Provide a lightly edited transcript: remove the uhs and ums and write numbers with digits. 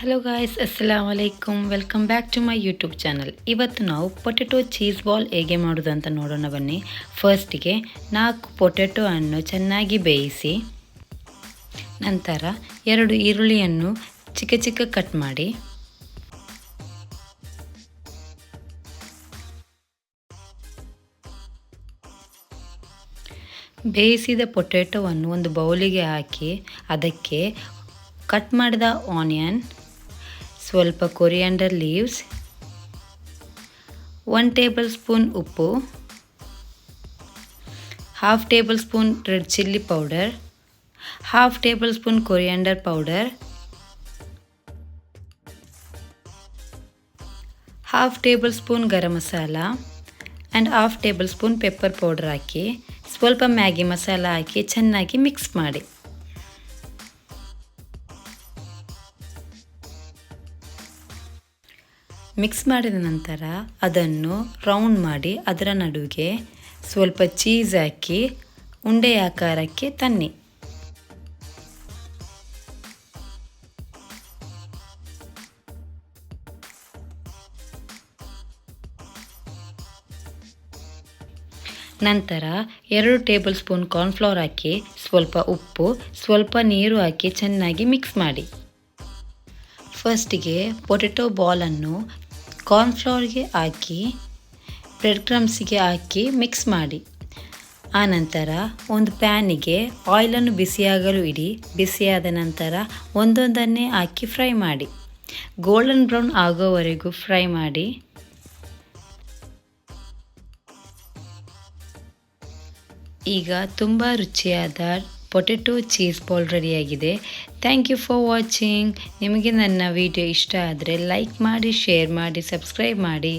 Hello guys, ಅಸ್ಸಲಾಮು ಅಲೈಕುಮ್. Welcome back to my YouTube channel. ಇವತ್ತು ನಾವು ಪೊಟೆಟೊ ಚೀಸ್ ಬಾಲ್ ಹೇಗೆ ಮಾಡೋದು ಅಂತ ನೋಡೋಣ ಬನ್ನಿ. ಫಸ್ಟಿಗೆ 4 ಪೊಟೆಟೊ ಅನ್ನು ಚೆನ್ನಾಗಿ ಬೇಯಿಸಿ, ನಂತರ 2 ಈರುಳ್ಳಿಯನ್ನು ಚಿಕ್ಕ ಚಿಕ್ಕ ಕಟ್ ಮಾಡಿ, ಬೇಯಿಸಿದ ಪೊಟೆಟೊವನ್ನು ಒಂದು ಬೌಲಿಗೆ ಹಾಕಿ ಅದಕ್ಕೆ ಕಟ್ ಮಾಡಿದ ಆನಿಯನ್, ಸ್ವಲ್ಪ ಕೊರಿಯಾಂಡರ್ ಲೀವ್ಸ್, 1 ಟೇಬಲ್ ಸ್ಪೂನ್ ಉಪ್ಪು, half tablespoon red chilli powder, half tablespoon coriander powder, half tablespoon garam masala and half tablespoon pepper powder ಹಾಕಿ ಸ್ವಲ್ಪ ಮ್ಯಾಗಿ ಮಸಾಲ ಹಾಕಿ ಚೆನ್ನಾಗಿ ಮಿಕ್ಸ್ ಮಾಡಿ. ಮಿಕ್ಸ್ ಮಾಡಿದ ನಂತರ ಅದನ್ನು ರೌಂಡ್ ಮಾಡಿ ಅದರ ನಡುವೆ ಸ್ವಲ್ಪ ಚೀಸ್ ಹಾಕಿ ಉಂಡೆ ಆಕಾರಕ್ಕೆ ತನ್ನಿ. ನಂತರ 2 ಟೇಬಲ್ ಸ್ಪೂನ್ ಕಾರ್ನ್ಫ್ಲವರ್ ಹಾಕಿ ಸ್ವಲ್ಪ ಉಪ್ಪು, ಸ್ವಲ್ಪ ನೀರು ಹಾಕಿ ಚೆನ್ನಾಗಿ ಮಿಕ್ಸ್ ಮಾಡಿ. ಫಸ್ಟಿಗೆ ಪೊಟೆಟೊ ಬಾಲನ್ನು ಕಾರ್ನ್ಫ್ಲವರ್ಗೆ ಹಾಕಿ ಬ್ರೆಡ್ ಕ್ರಮ್ಸಿಗೆ ಹಾಕಿ ಮಿಕ್ಸ್ ಮಾಡಿ. ಆನಂತರ ಒಂದು ಪ್ಯಾನಿಗೆ ಆಯಿಲನ್ನು ಬಿಸಿಯಾಗಲು ಇಡಿ. ಬಿಸಿಯಾದ ನಂತರ ಒಂದೊಂದನ್ನೇ ಹಾಕಿ ಫ್ರೈ ಮಾಡಿ. ಗೋಲ್ಡನ್ ಬ್ರೌನ್ ಆಗೋವರೆಗೂ ಫ್ರೈ ಮಾಡಿ. ಈಗ ತುಂಬ ರುಚಿಯಾದ ಪೊಟೆಟೊ ಚೀಸ್ ಬಾಲ್ ರೆಡಿಯಾಗಿದೆ. Thank you for watching. ನಿಮಗೆ ನನ್ನ ವಿಡಿಯೋ ಇಷ್ಟ ಆದರೆ ಲೈಕ್ ಮಾಡಿ, ಶೇರ್ ಮಾಡಿ, ಸಬ್ಸ್ಕ್ರೈಬ್ ಮಾಡಿ.